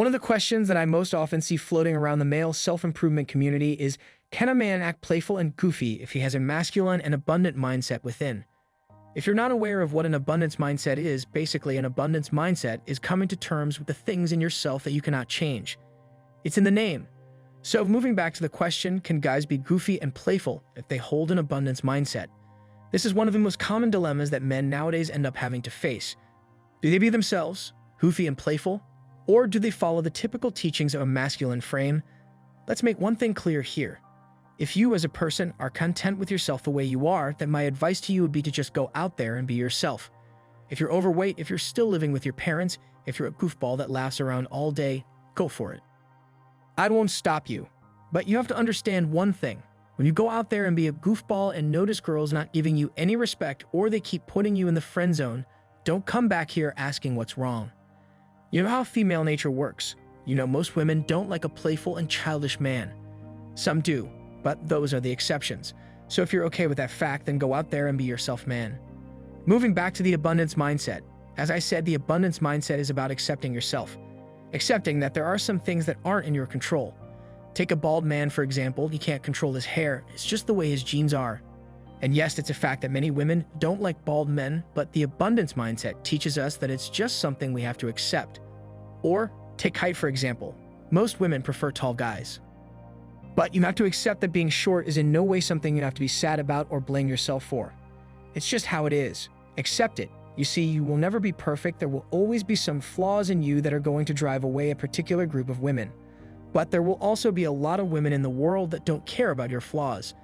One of the questions that I most often see floating around the male self-improvement community is, can a man act playful and goofy if he has a masculine and abundant mindset within? If you're not aware of what an abundance mindset is, basically an abundance mindset is coming to terms with the things in yourself that you cannot change. It's in the name. So moving back to the question, can guys be goofy and playful if they hold an abundance mindset? This is one of the most common dilemmas that men nowadays end up having to face. Do they be themselves, goofy and playful? Or do they follow the typical teachings of a masculine frame? Let's make one thing clear here. If you as a person are content with yourself the way you are, then my advice to you would be to just go out there and be yourself. If you're overweight, if you're still living with your parents, if you're a goofball that laughs around all day, go for it. I won't stop you, but you have to understand one thing. When you go out there and be a goofball and notice girls not giving you any respect or they keep putting you in the friend zone, don't come back here asking what's wrong. You know how female nature works. You know most women don't like a playful and childish man. Some do, but those are the exceptions. So if you're okay with that fact, then go out there and be yourself, man. Moving back to the abundance mindset. As I said, the abundance mindset is about accepting yourself. Accepting that there are some things that aren't in your control. Take a bald man, for example. He can't control his hair. It's just the way his genes are. And yes, it's a fact that many women don't like bald men, but the abundance mindset teaches us that it's just something we have to accept. Or take height, for example. Most women prefer tall guys. But you have to accept that being short is in no way something you have to be sad about or blame yourself for. It's just how it is. Accept it. You see, you will never be perfect. There will always be some flaws in you that are going to drive away a particular group of women. But there will also be a lot of women in the world that don't care about your flaws.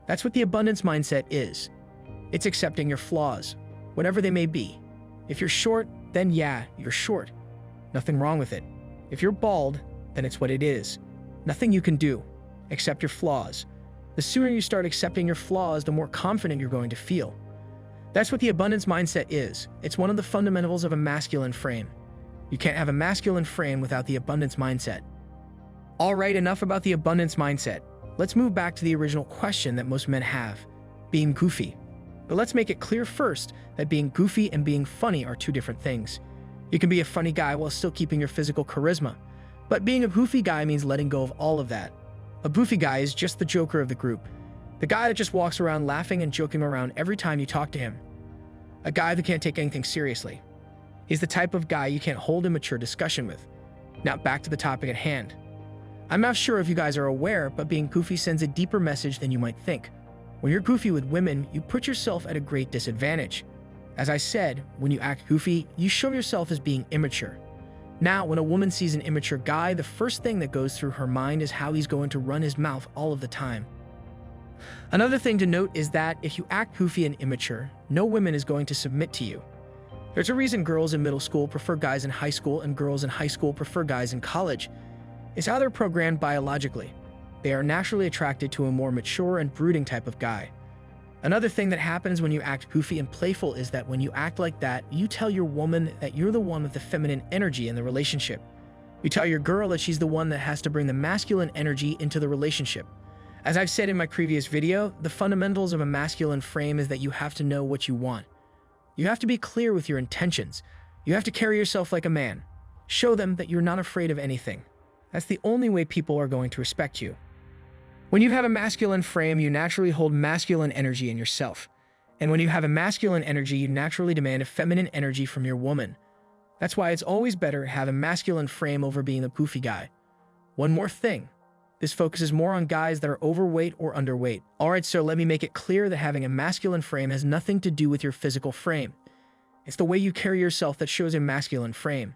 That's what the abundance mindset is. It's accepting your flaws, whatever they may be. If you're short, then yeah, you're short. Nothing wrong with it. If you're bald, then it's what it is. Nothing you can do. Accept your flaws. The sooner you start accepting your flaws, the more confident you're going to feel. That's what the abundance mindset is. It's one of the fundamentals of a masculine frame. You can't have a masculine frame without the abundance mindset. All right, enough about the abundance mindset. Let's move back to the original question that most men have, being goofy. But let's make it clear first that being goofy and being funny are two different things. You can be a funny guy while still keeping your physical charisma, but being a goofy guy means letting go of all of that. A goofy guy is just the joker of the group, the guy that just walks around laughing and joking around every time you talk to him. A guy that can't take anything seriously. He's the type of guy you can't hold a mature discussion with. Now back to the topic at hand. I'm not sure if you guys are aware, but being goofy sends a deeper message than you might think. When you're goofy with women, you put yourself at a great disadvantage. As I said, when you act goofy, you show yourself as being immature. Now, when a woman sees an immature guy, the first thing that goes through her mind is how he's going to run his mouth all of the time. Another thing to note is that if you act goofy and immature, no woman is going to submit to you. There's a reason girls in middle school prefer guys in high school and girls in high school prefer guys in college. It's how they're programmed biologically. They are naturally attracted to a more mature and brooding type of guy. Another thing that happens when you act goofy and playful is that when you act like that, you tell your woman that you're the one with the feminine energy in the relationship. You tell your girl that she's the one that has to bring the masculine energy into the relationship. As I've said in my previous video, the fundamentals of a masculine frame is that you have to know what you want. You have to be clear with your intentions. You have to carry yourself like a man. Show them that you're not afraid of anything. That's the only way people are going to respect you. When you have a masculine frame, you naturally hold masculine energy in yourself. And when you have a masculine energy, you naturally demand a feminine energy from your woman. That's why it's always better to have a masculine frame over being a goofy guy. One more thing. This focuses more on guys that are overweight or underweight. Alright, so let me make it clear that having a masculine frame has nothing to do with your physical frame. It's the way you carry yourself that shows a masculine frame.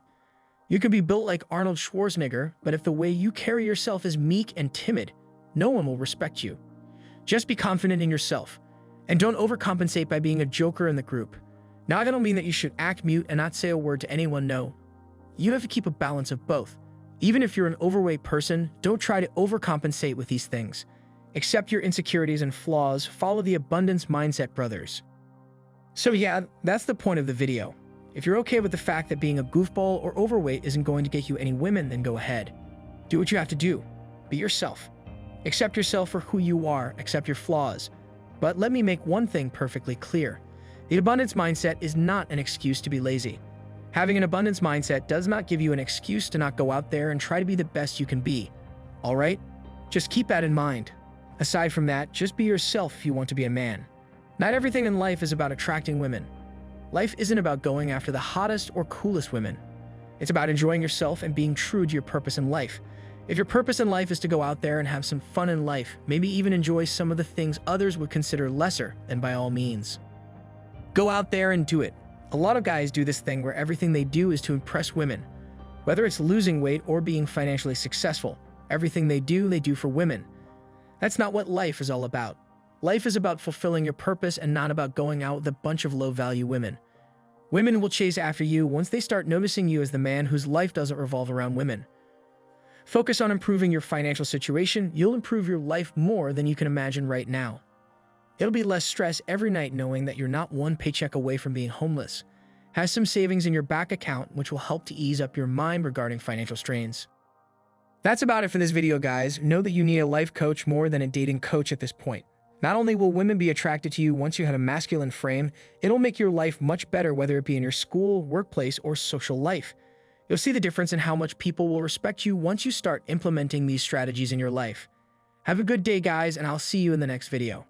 You can be built like Arnold Schwarzenegger, but if the way you carry yourself is meek and timid, no one will respect you. Just be confident in yourself, and don't overcompensate by being a joker in the group. Now, I don't mean that you should act mute and not say a word to anyone, no. You have to keep a balance of both. Even if you're an overweight person, don't try to overcompensate with these things. Accept your insecurities and flaws, follow the abundance mindset, brothers. So yeah, that's the point of the video. If you're okay with the fact that being a goofball or overweight isn't going to get you any women, then go ahead. Do what you have to do. Be yourself. Accept yourself for who you are, accept your flaws. But let me make one thing perfectly clear. The abundance mindset is not an excuse to be lazy. Having an abundance mindset does not give you an excuse to not go out there and try to be the best you can be. All right? Just keep that in mind. Aside from that, just be yourself if you want to be a man. Not everything in life is about attracting women. Life isn't about going after the hottest or coolest women. It's about enjoying yourself and being true to your purpose in life. If your purpose in life is to go out there and have some fun in life, maybe even enjoy some of the things others would consider lesser, then by all means, go out there and do it. A lot of guys do this thing where everything they do is to impress women. Whether it's losing weight or being financially successful, everything they do for women. That's not what life is all about. Life is about fulfilling your purpose and not about going out with a bunch of low-value women. Women will chase after you once they start noticing you as the man whose life doesn't revolve around women. Focus on improving your financial situation. You'll improve your life more than you can imagine right now. It'll be less stress every night knowing that you're not one paycheck away from being homeless. Have some savings in your bank account, which will help to ease up your mind regarding financial strains. That's about it for this video, guys. Know that you need a life coach more than a dating coach at this point. Not only will women be attracted to you once you have a masculine frame, it'll make your life much better, whether it be in your school, workplace, or social life. You'll see the difference in how much people will respect you once you start implementing these strategies in your life. Have a good day, guys, and I'll see you in the next video.